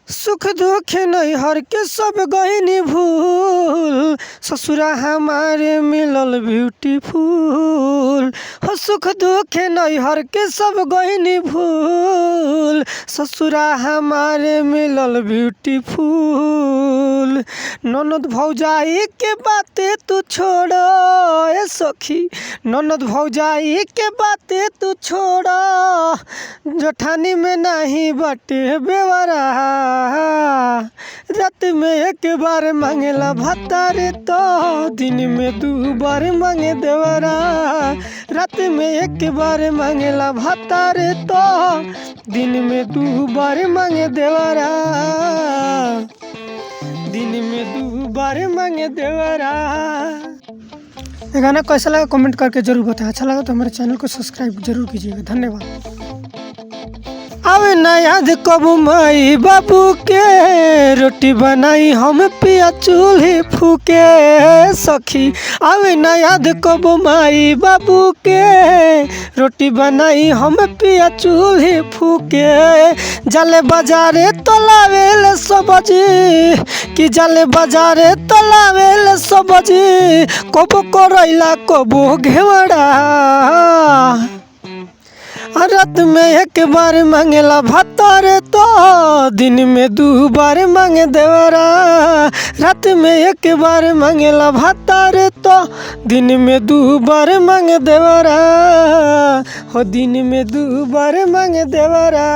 सुख दुख नैहर के सब गईनी भूल, ससुरा हमारे मिलल ब्यूटीफुल। हो सुख दुख नैहर के सब गईनी भूल, ससुरा हमारे मिलल ब्यूटीफुल। ननद भौजाई के बातें तू छोड़ो ए सखी, ननद भौजाई के बातें तू छोड़ो, जठानी में नहीं बाटे बेवरा। रात में एक बार मांगेला भतारे तो दिन में दू बार मांगे देवरा। रात में एक बार मांगेला भतारे तो दिन में दू बार मांगे देवरा। दिन में दू बार मांगे देवरा। ये गाना कैसा लगा कमेंट करके जरूर बताएं। अच्छा लगा तो हमारे चैनल को सब्सक्राइब जरूर कीजिएगा। धन्यवाद। आवे ना याद कबू माई बाबू के, रोटी बनाई हम पिया चूल्ही फूके सखी। आवे ना याद कबू माई बाबू के, रोटी बनाई हम पिया चूल्ही फूके। जाले बाजारे तो लावेल सब्जी, कि जाले बाजारे तो लावेल सब्जी, कबो करैला कबो घेवड़ा। रात में एक बार मांगेला भतारे तो दिन में दू बार मांगे देवरा। रात में एक बार मांगेला भतारे तो दिन में दू बार मांगे देवरा। हो दिन में दू बार मांगे देवरा।